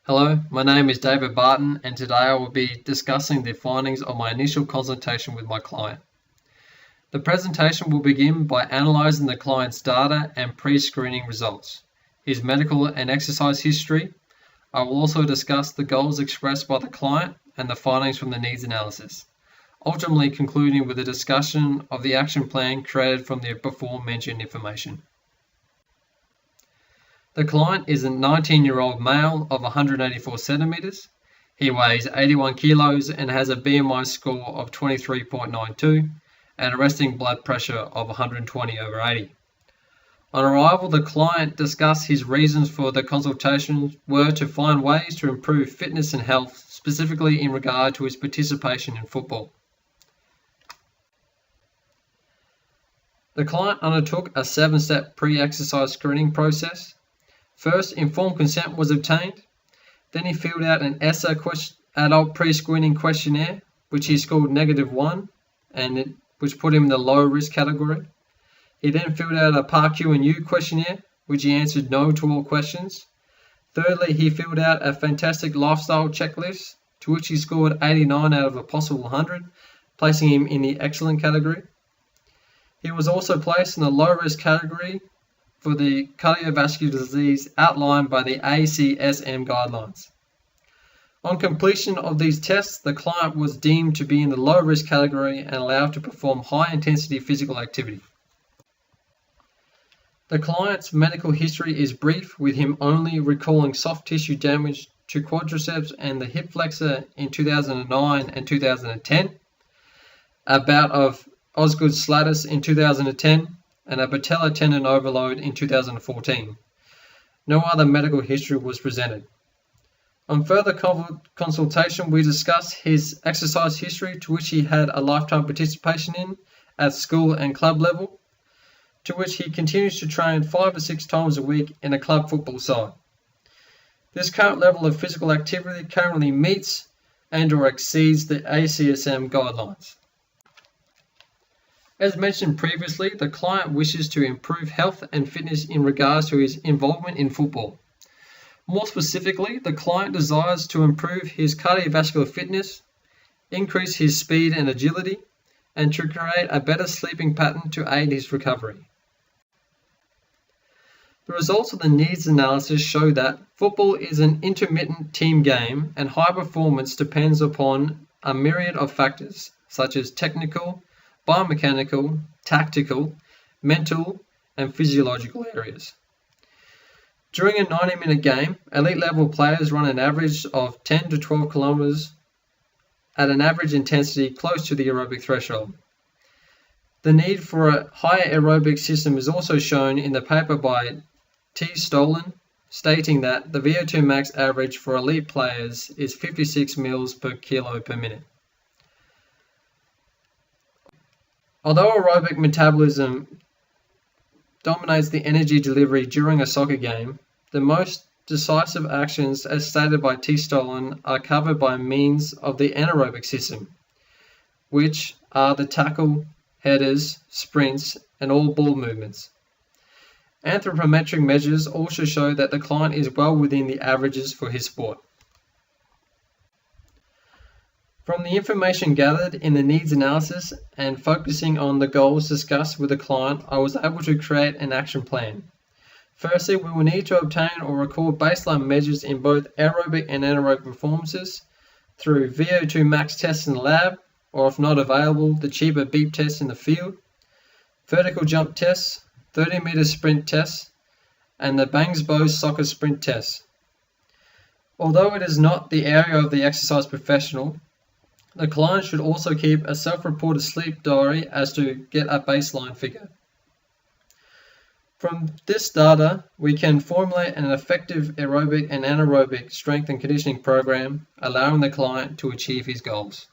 Hello, my name is David Barton, and today I will be discussing the findings of my initial consultation with my client. The presentation will begin by analysing the client's data and pre-screening results, his medical and exercise history. I will also discuss the goals expressed by the client and the findings from the needs analysis, ultimately concluding with a discussion of the action plan created from the before mentioned information. The client is a 19-year-old male of 184 centimeters. He weighs 81 kilos and has a BMI score of 23.92 and a resting blood pressure of 120/80. On arrival, the client discussed his reasons for the consultation were to find ways to improve fitness and health, specifically in regard to his participation in football. The client undertook a 7-step pre-exercise screening process. First, informed consent was obtained. Then he filled out an ESSA adult pre-screening questionnaire, which he scored -1, which put him in the low risk category. He then filled out a PAR-Q&U questionnaire, which he answered no to all questions. Thirdly, he filled out a fantastic lifestyle checklist, to which he scored 89 out of a possible 100, placing him in the excellent category. He was also placed in the low risk category for the cardiovascular disease outlined by the XNB guidelines. On completion of these tests, the client was deemed to be in the low risk category and allowed to perform high intensity physical activity. The client's medical history is brief, with him only recalling soft tissue damage to quadriceps and the hip flexor in 2009 and 2010, a bout of Osgood Schlatter in 2010, and a patella tendon overload in 2014. No other medical history was presented. On further consultation, we discussed his exercise history, to which he had a lifetime participation in at school and club level, to which he continues to train 5 to 6 times a week in a club football side. This current level of physical activity currently meets and/or exceeds the ACSM guidelines. As mentioned previously, the client wishes to improve health and fitness in regards to his involvement in football. More specifically, the client desires to improve his cardiovascular fitness, increase his speed and agility, and to create a better sleeping pattern to aid his recovery. The results of the needs analysis show that football is an intermittent team game and high performance depends upon a myriad of factors such as technical, biomechanical, tactical, mental, and physiological areas. During a 90-minute game, elite level players run an average of 10 to 12 kilometers at an average intensity close to the aerobic threshold. The need for a higher aerobic system is also shown in the paper by T. Stolen, stating that the VO2 max average for elite players is 56 mils per kilo per minute. Although aerobic metabolism dominates the energy delivery during a soccer game, the most decisive actions, as stated by T. Stolen, are covered by means of the anaerobic system, which are the tackle, headers, sprints, and all ball movements. Anthropometric measures also show that the client is well within the averages for his sport. From the information gathered in the needs analysis and focusing on the goals discussed with the client, I was able to create an action plan. Firstly, we will need to obtain or record baseline measures in both aerobic and anaerobic performances through VO2 max tests in the lab, or if not available, the cheaper beep tests in the field, vertical jump tests, 30-meter sprint tests, and the Bangsbo soccer sprint tests. Although it is not the area of the exercise professional, the client should also keep a self-reported sleep diary as to get a baseline figure. From this data, we can formulate an effective aerobic and anaerobic strength and conditioning program, allowing the client to achieve his goals.